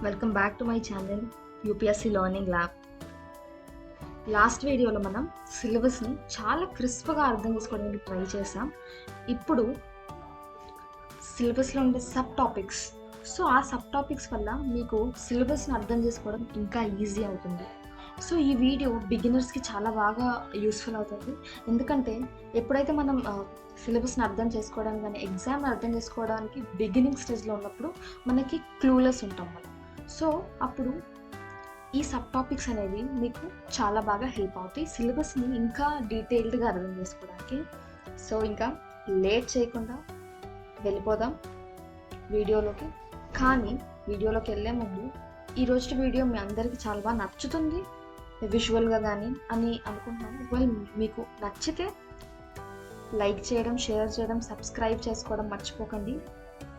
Welcome back to my channel UPSC learning lab. Last వీడియోలో మనం సిలబస్ని చాలా క్రిస్ప్గా అర్థం చేసుకోవడానికి ట్రై చేసాం. ఇప్పుడు సిలబస్లో ఉండే సబ్ టాపిక్స్, సో ఆ సబ్ టాపిక్స్ వల్ల మీకు సిలబస్ని అర్థం చేసుకోవడం ఇంకా ఈజీ అవుతుంది. సో ఈ వీడియో బిగినర్స్కి చాలా బాగా యూస్ఫుల్ అవుతుంది. ఎందుకంటే ఎప్పుడైతే మనం సిలబస్ని అర్థం చేసుకోవడానికి కానీ ఎగ్జామ్ని అర్థం చేసుకోవడానికి బిగినింగ్ స్టేజ్లో ఉన్నప్పుడు మనకి క్లూలెస్ ఉంటాం మనం. సో అప్పుడు ఈ సబ్ టాపిక్స్ అనేవి మీకు చాలా బాగా హెల్ప్ అవుతాయి సిలబస్ని ఇంకా డీటెయిల్డ్గా అర్థం చేసుకోవడానికి. సో ఇంకా లేట్ చేయకుండా వెళ్ళిపోదాం వీడియోలోకి. కానీ వీడియోలోకి వెళ్ళే ముందు ఈరోజు వీడియో మీ అందరికీ చాలా బాగా నచ్చుతుంది విజువల్గా కానీ అని అనుకుంటున్నాను. మీకు నచ్చితే లైక్ చేయడం, షేర్ చేయడం, సబ్స్క్రైబ్ చేసుకోవడం మర్చిపోకండి.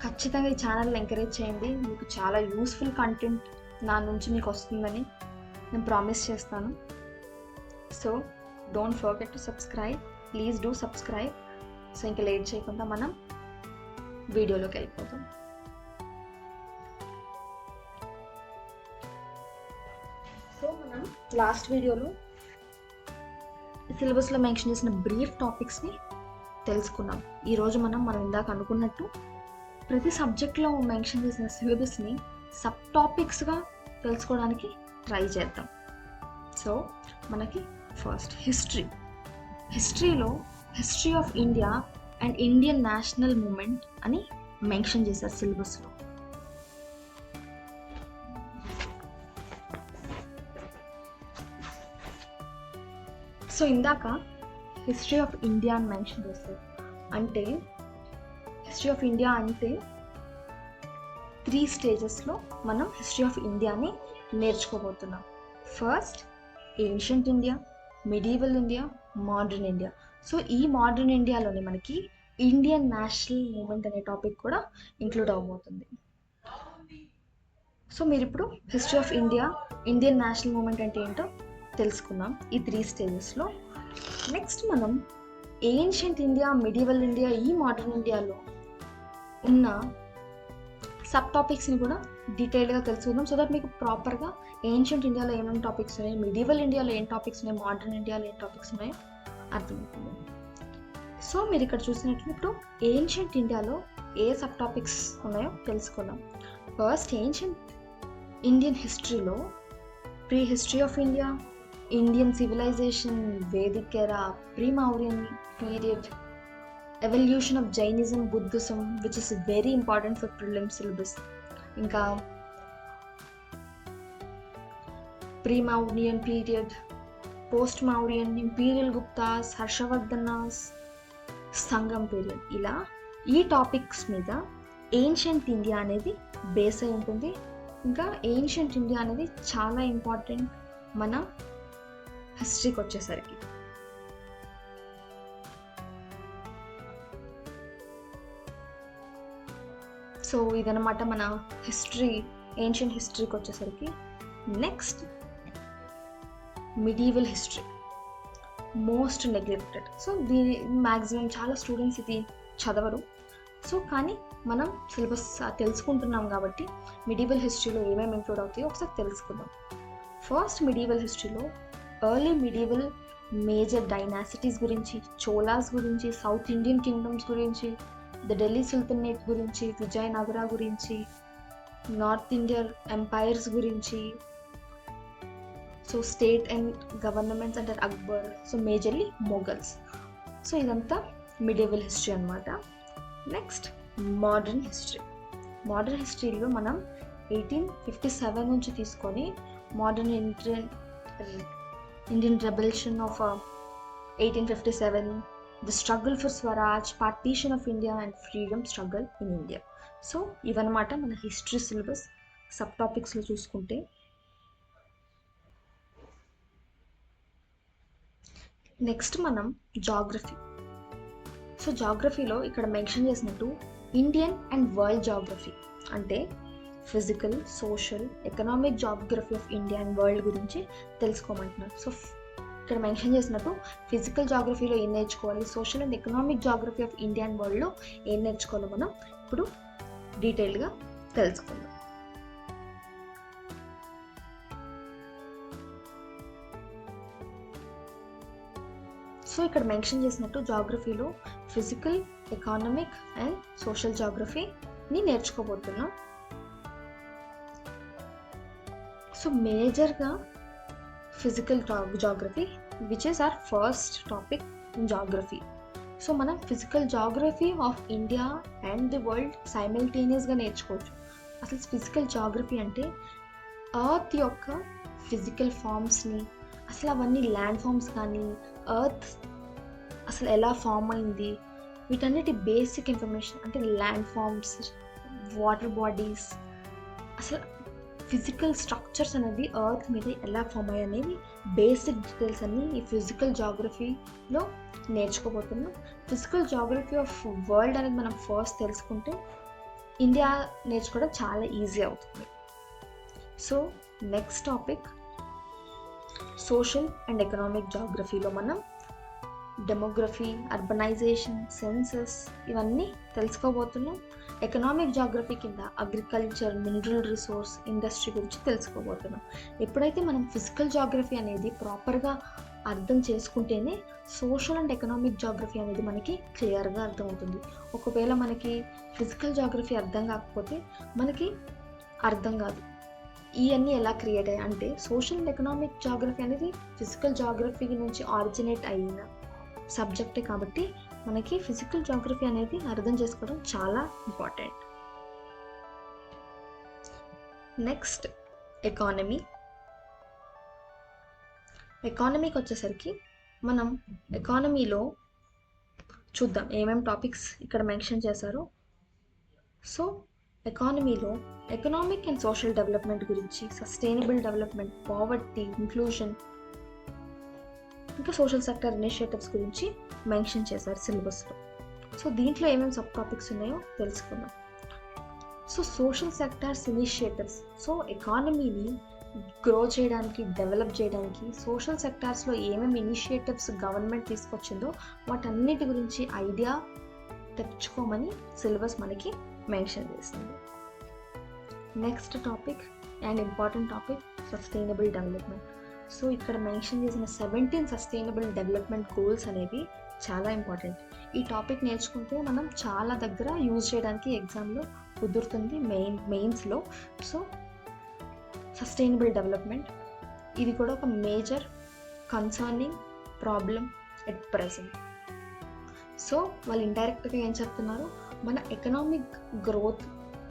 ఖచ్చితంగా ఈ ఛానల్ని ఎంకరేజ్ చేయండి. మీకు చాలా యూస్ఫుల్ కంటెంట్ నా నుంచి మీకు వస్తుందని నేను ప్రామిస్ చేస్తాను. So don't forget to subscribe, please do subscribe. So ఇంకా లేట్ చేయకుండా మనం వీడియోలోకి వెళ్ళిపోతాం. సో మనం లాస్ట్ వీడియోలో సిలబస్లో మెన్షన్ చేసిన బ్రీఫ్ టాపిక్స్ని తెలుసుకున్నాం. ఈరోజు మనం ఇందాక అనుకున్నట్టు ప్రతి సబ్జెక్ట్లో మెన్షన్ చేసిన సిలబస్ని సబ్ టాపిక్స్గా తెలుసుకోవడానికి ట్రై చేద్దాం. సో మనకి ఫస్ట్ హిస్టరీలో history of India and Indian national moment అని మెన్షన్ చేశారు సిలబస్లో. సో ఇందాక హిస్టరీ ఆఫ్ ఇండియా అని మెన్షన్ చేస్తారు. అంటే హిస్టరీ ఆఫ్ ఇండియా అంటే 3 స్టేజెస్లో మనం హిస్టరీ ఆఫ్ ఇండియాని నేర్చుకోబోతున్నాం. First ancient India, medieval India, modern India. So ఈ మోడర్న్ ఇండియాలోనే మనకి ఇండియన్ నేషనల్ మూమెంట్ అనే టాపిక్ కూడా ఇంక్లూడ్ అవ్వబోతుంది. సో మీరు ఇప్పుడు history of India, Indian national movement అంటే ఏంటో తెలుసుకున్నాం ఈ 3 స్టేజెస్లో. నెక్స్ట్ మనం ఏన్షియంట్ ఇండియా, మిడీవల్ ఇండియా, ఈ మోడర్న్ ఇండియాలో ఉన్న సబ్ టాపిక్స్ని కూడా డీటెయిల్గా తెలుసుకుందాం. సో దట్ మీకు ప్రాపర్గా ఏన్షియంట్ ఇండియాలో ఏమేమి టాపిక్స్ ఉన్నాయి, మిడీవల్ ఇండియాలో ఏం టాపిక్స్ ఉన్నాయి, మోడర్న్ ఇండియాలో ఏం టాపిక్స్ ఉన్నాయో అర్థమవుతుంది. సో మీరు ఇక్కడ చూసినట్లు ఇప్పుడు ఏన్షియంట్ ఇండియాలో ఏ సబ్ టాపిక్స్ ఉన్నాయో తెలుసుకుందాం. ఫస్ట్ ఏన్షియంట్ ఇండియన్ హిస్టరీలో pre history of India, Indian civilization, Vedic era, pre Mauryan period, evolution of Jainism, Buddhism, which is very important for prelim syllabus. ఇంకా pre-Mauryan period, post-Mauryan, Imperial Guptas, Harshavardhanas, Sangam period. ఇలా ఈ topics మీద ancient India అనేది base అయి ఉంటుంది. ఇంకా ancient India అనేది చాలా ఇంపార్టెంట్ మన హిస్టరీకి వచ్చేసరికి. సో ఇదన్నమాట మన హిస్టరీ, ఏన్షియంట్ హిస్టరీకి వచ్చేసరికి. Next medieval history, most neglected. So దీని మ్యాక్సిమం చాలా స్టూడెంట్స్ ఇది చదవరు. సో కానీ మనం సిలబస్ తెలుసుకుంటున్నాం కాబట్టి మిడీవల్ హిస్టరీలో ఏమేమి ఇంక్లూడ్ అవుతాయో ఒకసారి తెలుసుకుందాం. ఫస్ట్ మిడీవల్ హిస్టరీలో ఎర్లీ మిడీవల్ మేజర్ డైనాసిటీస్ గురించి, చోలాస్ గురించి, సౌత్ ఇండియన్ కింగ్డమ్స్ గురించి, ద ఢిల్లీ సుల్తనేట్ గురించి, విజయనగర గురించి, నార్త్ ఇండియన్ ఎంపైర్స్ గురించి, సో స్టేట్ అండ్ గవర్నమెంట్స్ అంటే Akbar, so majorly Mughals. So ఇదంతా మిడీవల్ హిస్టరీ అనమాట. Next modern history. మోడర్న్ హిస్టరీలో మనం 1857 నుంచి తీసుకొని modern Indian revolution of 1857, the struggle for Swaraj, partition of India and freedom struggle in India. So ఇవన్నమాట మన history syllabus sub టాపిక్స్లో చూసుకుంటే. నెక్స్ట్ మనం జాగ్రఫీ. సో జాగ్రఫీలో ఇక్కడ మెన్షన్ చేసినట్టు ఇండియన్ అండ్ వరల్డ్ జాగ్రఫీ అంటే physical, social, economic geography of India and world గురించి తెలుసుకోమంటున్నారు. So ఇక్కడ mention చేసినట్టు ఫిజికల్ జాగ్రఫీలో ఏం నేర్చుకోవాలి, social and economic geography of India and వరల్డ్లో ఏం నేర్చుకోవాలో మనం ఇప్పుడు డీటెయిల్గా తెలుసుకుందాం. సో ఇక్కడ మెన్షన్ చేసినట్టు జాగ్రఫీలో ఫిజికల్, ఎకానమిక్ అండ్ సోషల్ జాగ్రఫీని నేర్చుకోబోతున్నాం. సో మేజర్గా physical geography which is our first topic in geography. So మనం physical geography of India and the world సైమల్టేనియస్గా నేర్చుకోవచ్చు. అసలు ఫిజికల్ జాగ్రఫీ అంటే ఎర్త్ యొక్క ఫిజికల్ ఫామ్స్ని, అసలు అవన్నీ ల్యాండ్ ఫామ్స్ కానీ ఎర్త్ అసలు ఎలా ఫామ్ అయింది, వీటన్నిటి బేసిక్ ఇన్ఫర్మేషన్ అంటే ల్యాండ్ ఫామ్స్, వాటర్ బాడీస్, అసలు ఫిజికల్ స్ట్రక్చర్స్ అనేది ఎర్త్ మీద ఎలా ఫామ్ అయ్యాయి అనేవి బేసిక్ డీటెయిల్స్ అన్నీ ఈ ఫిజికల్ జాగ్రఫీలో నేర్చుకోబోతున్నాం. ఫిజికల్ జాగ్రఫీ ఆఫ్ వరల్డ్ అనేది మనం ఫస్ట్ తెలుసుకుంటే ఇండియా నేర్చుకోవడం చాలా ఈజీ అవుతుంది. So next topic social and economic జాగ్రఫీలో మనం డెమోగ్రఫీ, అర్బనైజేషన్, సెన్సస్ ఇవన్నీ తెలుసుకోబోతున్నాం. ఎకనామిక్ జాగ్రఫీ కింద అగ్రికల్చర్, మినరల్ రిసోర్స్, ఇండస్ట్రీ గురించి తెలుసుకోబోతున్నాం. ఎప్పుడైతే మనం ఫిజికల్ జాగ్రఫీ అనేది ప్రాపర్గా అర్థం చేసుకుంటేనే సోషల్ అండ్ ఎకనామిక్ జాగ్రఫీ అనేది మనకి క్లియర్గా అర్థమవుతుంది. ఒకవేళ మనకి ఫిజికల్ జాగ్రఫీ అర్థం కాకపోతే మనకి అర్థం కాదు ఇవన్నీ ఎలా క్రియేట్ అయ్యాయి. అంటే సోషల్ అండ్ ఎకనామిక్ జాగ్రఫీ అనేది ఫిజికల్ జాగ్రఫీ నుంచి ఆరిజినేట్ అయిన సబ్జెక్టే కాబట్టి మనకి ఫిజికల్ జాగ్రఫీ అనేది అర్థం చేసుకోవడం చాలా ఇంపార్టెంట్. నెక్స్ట్ ఎకానమీకి వచ్చేసరికి మనం ఎకానమీలో చూద్దాం ఏమేమి టాపిక్స్ ఇక్కడ మెన్షన్ చేశారో. సో ఎకానమీలో ఎకనామిక్ అండ్ సోషల్ డెవలప్మెంట్ గురించి, సస్టైనబుల్ డెవలప్మెంట్, పావర్టీ, ఇంక్లూజన్, ఇంకా సోషల్ సెక్టర్ ఇనిషియేటివ్స్ గురించి మెన్షన్ చేశారు సిలబస్లో. సో దీంట్లో ఏమేమి సబ్ టాపిక్స్ ఉన్నాయో తెలుసుకుందాం. So social sectors initiatives, so ఎకానమీని గ్రో చేయడానికి, డెవలప్ చేయడానికి సోషల్ సెక్టార్స్లో ఏమేమి ఇనిషియేటివ్స్ గవర్నమెంట్ తీసుకొచ్చిందో వాటన్నిటి గురించి ఐడియా తెచ్చుకోమని సిలబస్ మనకి మెన్షన్ చేసింది. Next topic and important topic sustainable development. So ఇక్కడ మెన్షన్ చేసిన 17 సస్టైనబుల్ డెవలప్మెంట్ గోల్స్ అనేవి చాలా ఇంపార్టెంట్. ఈ టాపిక్ నేర్చుకుంటే మనం చాలా దగ్గర యూజ్ చేయడానికి ఎగ్జామ్లో కుదురుతుంది, మెయిన్స్లో. సో సస్టైనబుల్ డెవలప్మెంట్ ఇది కూడా ఒక major concerning problem at present. So వాళ్ళు ఇండైరెక్ట్గా ఏం చెప్తున్నారు, మన ఎకనామిక్ గ్రోత్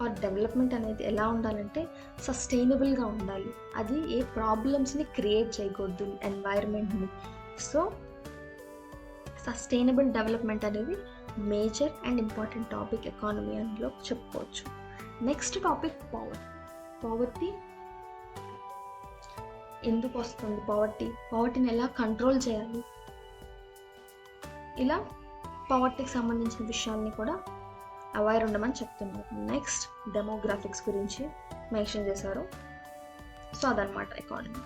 ఆర్ డెవలప్మెంట్ అనేది ఎలా ఉండాలంటే సస్టైనబుల్గా ఉండాలి, అది ఏ ప్రాబ్లమ్స్ని క్రియేట్ చేయకూడదు ఎన్వైరన్మెంట్ని. సో సస్టైనబుల్ డెవలప్మెంట్ అనేది major and important topic economy అందులో చెప్పుకోవచ్చు. Next topic poverty. ఎందుకు వస్తుంది పావర్టీని ఎలా కంట్రోల్ చేయాలి, ఇలా పావర్టీకి సంబంధించిన విషయాల్ని కూడా అవేర్ ఉండమని చెప్తున్నారు. నెక్స్ట్ డెమోగ్రాఫిక్స్ గురించి మెన్షన్ చేశారు. సో అదనమాట economy.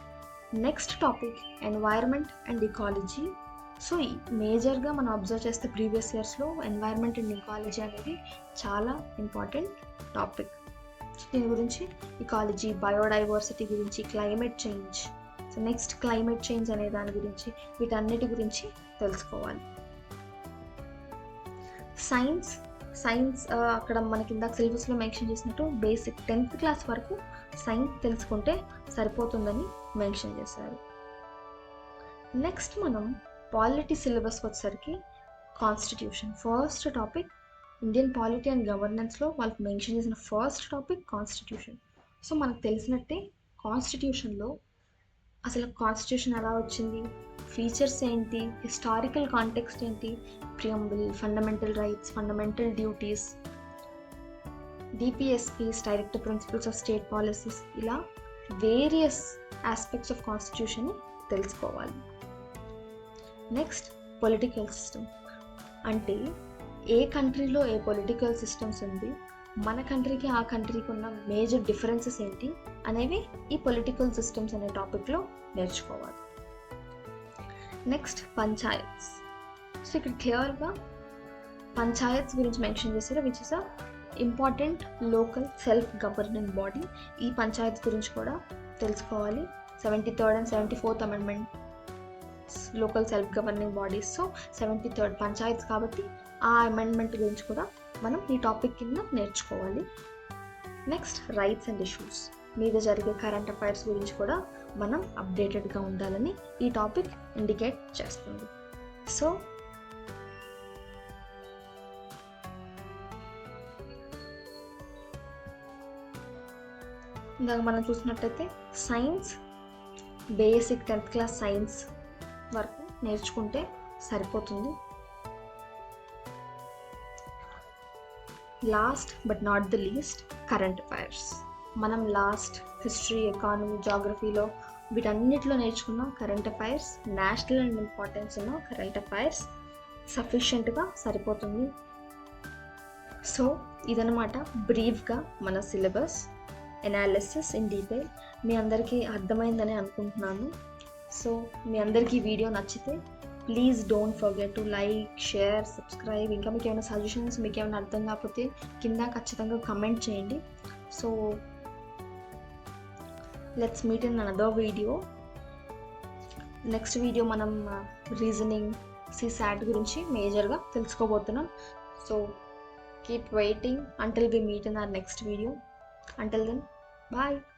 Next topic environment and ecology. So మేజర్గా మనం అబ్జర్వ్ చేస్తే ప్రీవియస్ ఇయర్స్లో ఎన్వైరన్మెంట్ అండ్ ఇకాలజీ అనేది చాలా ఇంపార్టెంట్ టాపిక్. సో దీని గురించి ఇకాలజీ, బయోడైవర్సిటీ గురించి, climate change. So next climate change అనే దాని గురించి, వీటన్నిటి గురించి తెలుసుకోవాలి. సైన్స్ అక్కడ మనకి ఇందాక సిలబస్లో మెన్షన్ చేసినట్టు బేసిక్ 10th క్లాస్ వరకు సైన్స్ తెలుసుకుంటే సరిపోతుందని మెన్షన్ చేశారు. నెక్స్ట్ మనం పాలిటీ సిలబస్కి వచ్చేసరికి constitution. First topic Indian polity and గవర్నెన్స్లో వాళ్ళకి మెన్షన్ చేసిన ఫస్ట్ టాపిక్ కాన్స్టిట్యూషన్. సో మనకు తెలిసినట్టే కాన్స్టిట్యూషన్లో అసలు కాన్స్టిట్యూషన్ ఎలా వచ్చింది, ఫీచర్స్ ఏంటి, హిస్టారికల్ కాంటెక్స్ట్ ఏంటి, preamble, fundamental rights, fundamental duties, DPSPs, directive principles of state policies, ఇలా వేరియస్ ఆస్పెక్ట్స్ ఆఫ్ కాన్స్టిట్యూషన్ని తెలుసుకోవాలి. Next political system. అంటే ఏ కంట్రీలో ఏ పొలిటికల్ సిస్టమ్స్ ఉంది, మన కంట్రీకి ఆ కంట్రీకి ఉన్న మేజర్ డిఫరెన్సెస్ ఏంటి అనేవి ఈ పొలిటికల్ సిస్టమ్స్ అనే టాపిక్లో నేర్చుకోవాలి. నెక్స్ట్ పంచాయత్స్. సో ఇక్కడ క్లియర్గా పంచాయత్స్ గురించి మెన్షన్ చేశారు, which is a important local self governing body. ఈ పంచాయత్స్ గురించి కూడా తెలుసుకోవాలి. 73rd and 74th amendment local self governing bodies. So 73rd Panchayat కాబట్టి ఆ అమెండ్మెంట్ గురించి కూడా మనం ఈ టాపిక్ కింద నేర్చుకోవాలి. నెక్స్ట్ రైట్స్ అండ్ ఇష్యూస్ మీద జరిగే కరెంట్ అఫైర్స్ గురించి కూడా మనం అప్డేటెడ్గా ఉండాలని ఈ టాపిక్ ఇండికేట్ చేస్తుంది. సో ఇందాక మనం చూసినట్టయితే science basic 10th class science వరకు నేర్చుకుంటే సరిపోతుంది. Last but not the least current affairs. మనం లాస్ట్ హిస్టరీ, ఎకానమీ, జాగ్రఫీలో వీటన్నిటిలో నేర్చుకున్న current affairs, national and importance ఉన్న కరెంట్ అఫైర్స్ సఫిషియెంట్గా సరిపోతుంది. సో ఇదనమాట బ్రీఫ్గా మన సిలబస్ ఎనాలిసిస్ ఇన్ డీటెయిల్. మీ అందరికీ అర్థమైందని అనుకుంటున్నాను. సో మీ అందరికీ వీడియో నచ్చితే please don't forget to like, share, subscribe. ఇంకా మీకు ఏమైనా సజెషన్స్, మీకు ఏమైనా అర్థం కాకపోతే కింద ఖచ్చితంగా కమెంట్ చేయండి. So let's meet in another video. Next video మనం రీజనింగ్, CSAT గురించి మేజర్గా తెలుసుకోబోతున్నాం. So keep waiting until we meet in our next video. Until then, bye.